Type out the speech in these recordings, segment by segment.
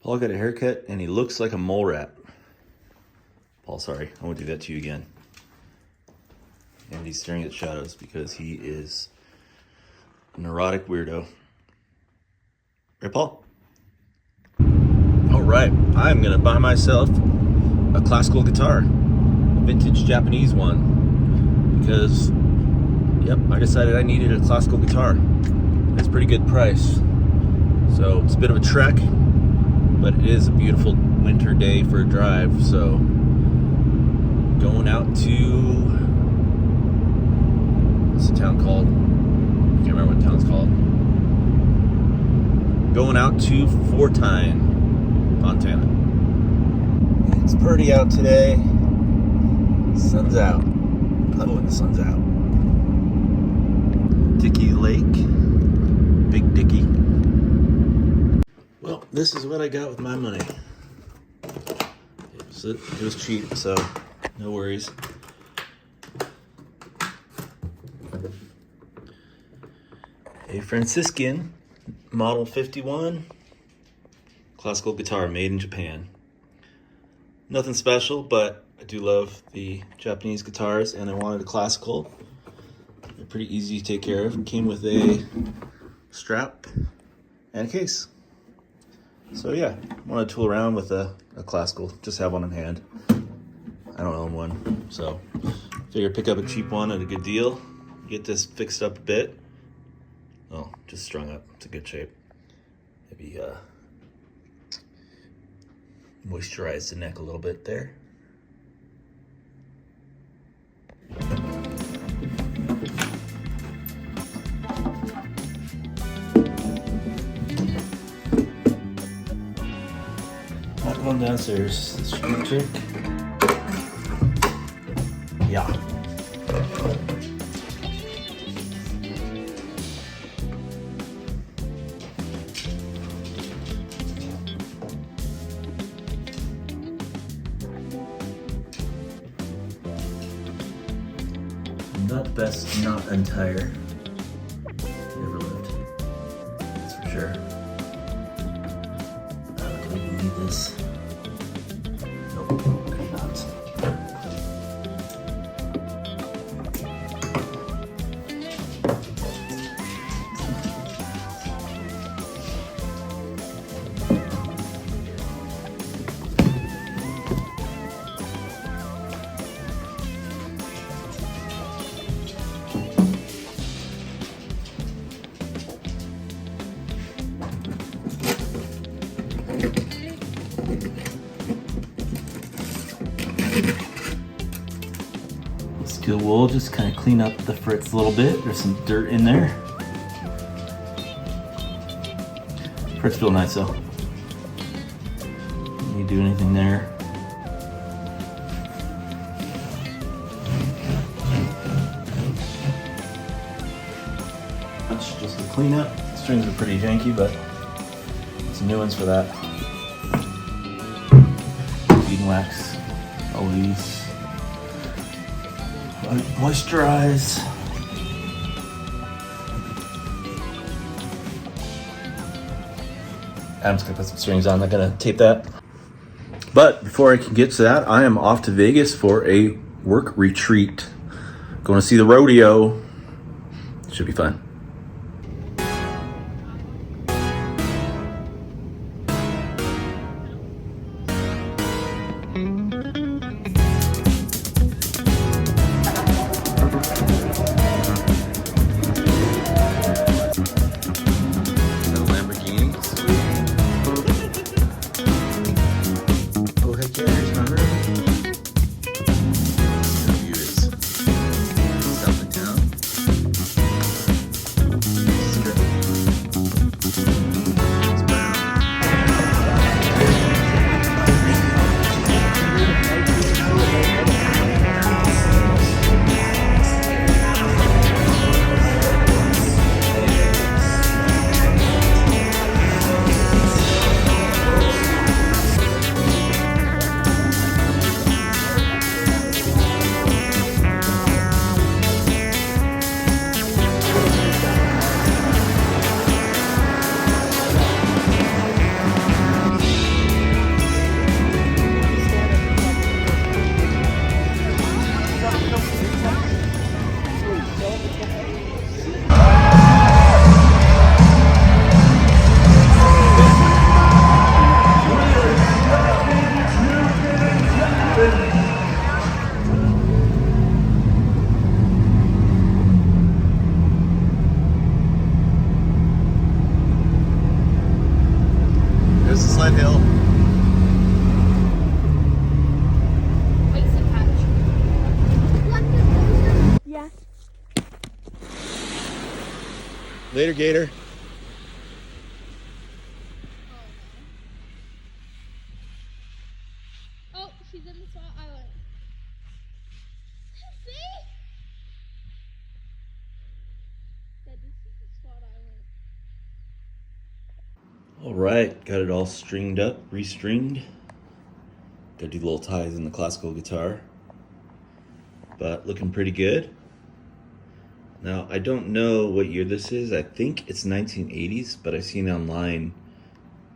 Paul got a haircut and he looks like a mole rat. Paul, sorry, I won't do that to you again. And he's staring at shadows because he is a neurotic weirdo. Right, Paul? All right, I'm gonna buy myself a classical guitar, a vintage Japanese one, because, yep, I decided I needed a classical guitar. It's a pretty good price. So it's a bit of a trek, but it is a beautiful winter day for a drive. So going out to, what's the town called? I can't remember what the town's called. Going out to Fortine, Montana. It's pretty out today. Sun's out. Love it when the sun's out. Dickey Lake. Big Dickey. Well, this is what I got with my money. It was cheap, so no worries. A Franciscan Model 51 classical guitar made in Japan. Nothing special, but I do love the Japanese guitars, and I wanted a classical. They're pretty easy to take care of. It came with a strap and a case. So yeah, I want to tool around with a classical, just have one in hand. I don't own one, so figure pick up a cheap one at a good deal, get this fixed up a bit. Oh, just strung up, it's in good shape. Maybe moisturize the neck a little bit there. Not going downstairs. This should be a trick. Yeah. Not the best knot untire ever lived. That's for sure. Do we even need this? Nope, not. We'll just kind of clean up the fritz a little bit. There's some dirt in there. Fritz feel nice though. Don't need to do anything there. That's just a cleanup. The strings are pretty janky, but some new ones for that. Bead wax, always. Moisturize. Adam's gonna put some strings on, I'm not gonna tape that. But before I can get to that, I am off to Vegas for a work retreat. Going to see the rodeo. Should be fun. Sled Hill. Yeah. Later, Gator. Oh, she's in the spot island. See? Dad, this is the spot island. All right, got it all stringed up, restringed. Got to do the little ties in the classical guitar, but looking pretty good. Now, I don't know what year this is. I think it's 1980s, but I've seen online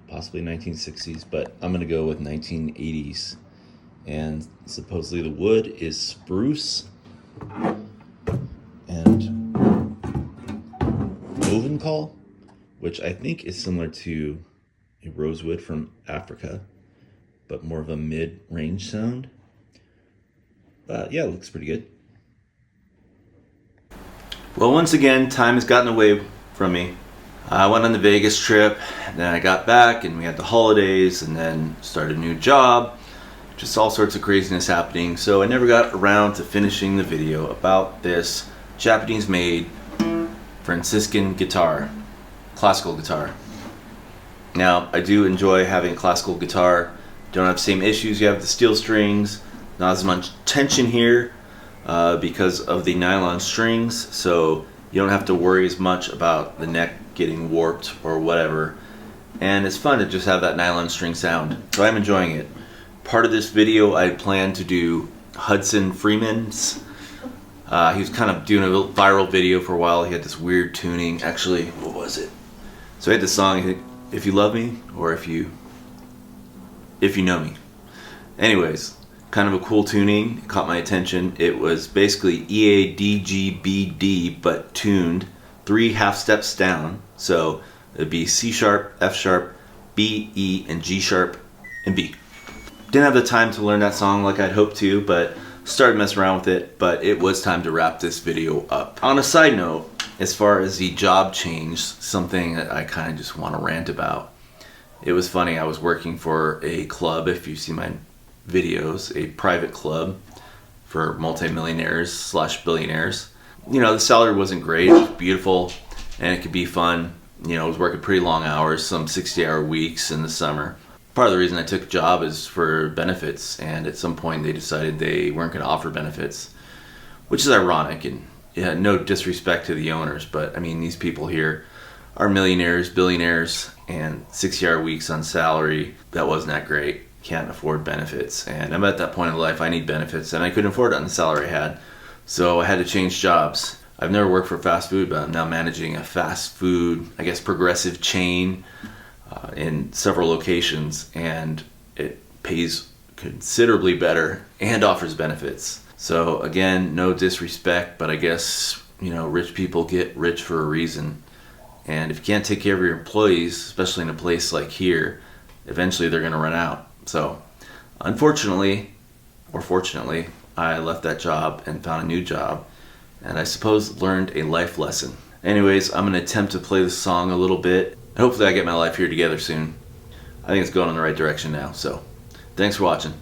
possibly 1960s, but I'm gonna go with 1980s. And supposedly the wood is spruce and Ovenkal, which I think is similar to a rosewood from Africa, but more of a mid-range sound. But yeah, it looks pretty good. Well, once again, time has gotten away from me. I went on the Vegas trip, then I got back and we had the holidays and then started a new job. Just all sorts of craziness happening, so I never got around to finishing the video about this Japanese-made Franciscan guitar, classical guitar. Now, I do enjoy having a classical guitar. Don't have the same issues. You have the steel strings, not as much tension here because of the nylon strings, so you don't have to worry as much about the neck getting warped or whatever. And it's fun to just have that nylon string sound, so I'm enjoying it. Part of this video I plan to do Hudson Freeman's. He was kind of doing a viral video for a while. He had this weird tuning. Actually, what was it? So he had this song, If You Love Me, or If You Know Me. Anyways, kind of a cool tuning. It caught my attention. It was basically EADGBD, but tuned 3 half steps down. So it'd be C sharp, F sharp, B, E, and G sharp, and B. Didn't have the time to learn that song like I'd hoped to, but started messing around with it, but it was time to wrap this video up. On a side note, as far as the job change, something that I kind of just want to rant about. It was funny, I was working for a club, if you see my videos, a private club for multimillionaires slash billionaires. You know, the salary wasn't great, it was beautiful, and it could be fun. You know, I was working pretty long hours, some 60-hour weeks in the summer. Part of the reason I took a job is for benefits, and at some point they decided they weren't going to offer benefits, which is ironic, and yeah, no disrespect to the owners, but I mean, these people here are millionaires, billionaires, and 60-hour weeks on salary, that wasn't that great. Can't afford benefits, and I'm at that point in life I need benefits, and I couldn't afford it on the salary I had, so I had to change jobs. I've never worked for fast food, but I'm now managing a fast food, I guess, progressive chain in several locations, and it pays considerably better and offers benefits. So again, no disrespect, but I guess, you know, rich people get rich for a reason, and if you can't take care of your employees, especially in a place like here, eventually they're going to run out. So unfortunately, or fortunately, I left that job and found a new job, and I suppose learned a life lesson. Anyways, I'm going to attempt to play this song a little bit. Hopefully I get my life here together soon. I think it's going in the right direction now, so thanks for watching.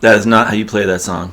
That is not how you play that song.